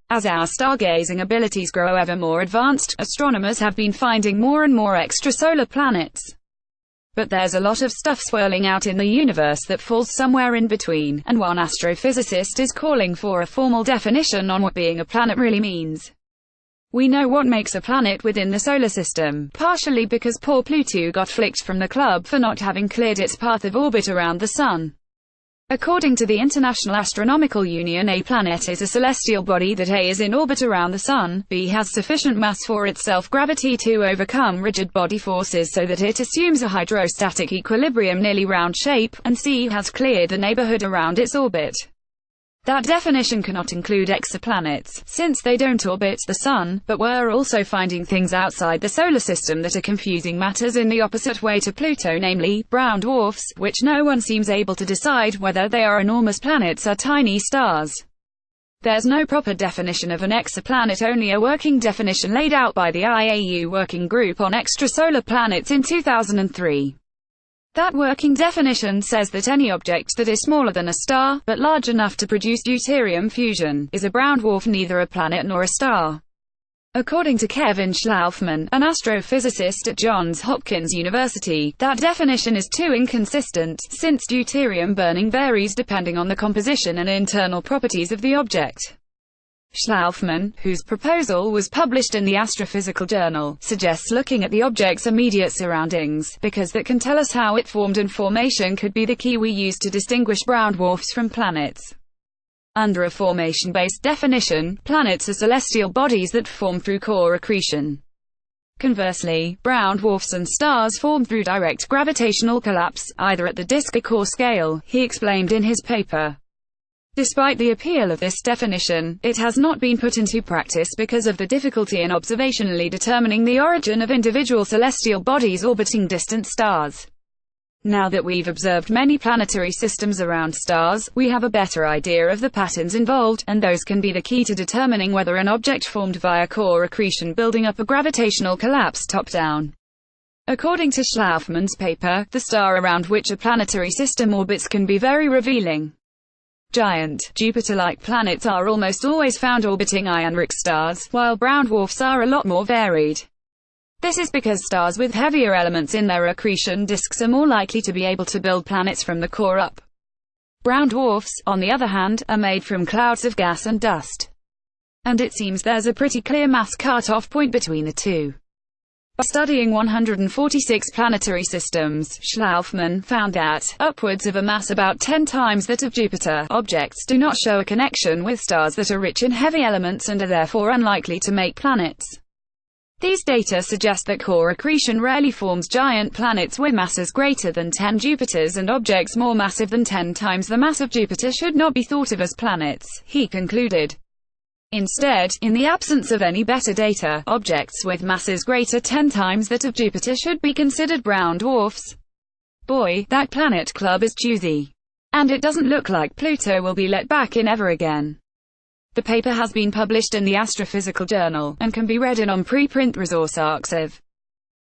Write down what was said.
As our stargazing abilities grow ever more advanced, astronomers have been finding more and more extrasolar planets. But there's a lot of stuff swirling out in the universe that falls somewhere in between, and one astrophysicist is calling for a formal definition on what being a planet really means. We know what makes a planet within the solar system, partially because poor Pluto got flicked from the club for not having cleared its path of orbit around the Sun. According to the International Astronomical Union, a planet is a celestial body that A is in orbit around the Sun, B has sufficient mass for its self-gravity to overcome rigid body forces so that it assumes a hydrostatic equilibrium nearly round shape, and C has cleared the neighborhood around its orbit. That definition cannot include exoplanets, since they don't orbit the Sun, but we're also finding things outside the solar system that are confusing matters in the opposite way to Pluto, namely, brown dwarfs, which no one seems able to decide whether they are enormous planets or tiny stars. There's no proper definition of an exoplanet, only a working definition laid out by the IAU Working Group on Extrasolar Planets in 2003. That working definition says that any object that is smaller than a star, but large enough to produce deuterium fusion, is a brown dwarf, neither a planet nor a star. According to Kevin Schlaufman, an astrophysicist at Johns Hopkins University, that definition is too inconsistent, since deuterium burning varies depending on the composition and internal properties of the object. Schlaufman, whose proposal was published in the Astrophysical Journal, suggests looking at the object's immediate surroundings, because that can tell us how it formed, and formation could be the key we use to distinguish brown dwarfs from planets. Under a formation-based definition, planets are celestial bodies that form through core accretion. Conversely, brown dwarfs and stars form through direct gravitational collapse, either at the disk or core scale, he explained in his paper. Despite the appeal of this definition, it has not been put into practice because of the difficulty in observationally determining the origin of individual celestial bodies orbiting distant stars. Now that we've observed many planetary systems around stars, we have a better idea of the patterns involved, and those can be the key to determining whether an object formed via core accretion building up a gravitational collapse top-down. According to Schlaufman's paper, the star around which a planetary system orbits can be very revealing. Giant, Jupiter-like planets are almost always found orbiting iron-rich stars, while brown dwarfs are a lot more varied. This is because stars with heavier elements in their accretion disks are more likely to be able to build planets from the core up. Brown dwarfs, on the other hand, are made from clouds of gas and dust. And it seems there's a pretty clear mass cut-off point between the two. By studying 146 planetary systems, Schlaufman found that, upwards of a mass about 10 times that of Jupiter, objects do not show a connection with stars that are rich in heavy elements and are therefore unlikely to make planets. These data suggest that core accretion rarely forms giant planets with masses greater than 10 Jupiters, and objects more massive than 10 times the mass of Jupiter should not be thought of as planets, he concluded. Instead, in the absence of any better data, objects with masses greater 10 times that of Jupiter should be considered brown dwarfs. Boy, that planet club is choosy. And it doesn't look like Pluto will be let back in ever again. The paper has been published in the Astrophysical Journal, and can be read in on preprint resource archive.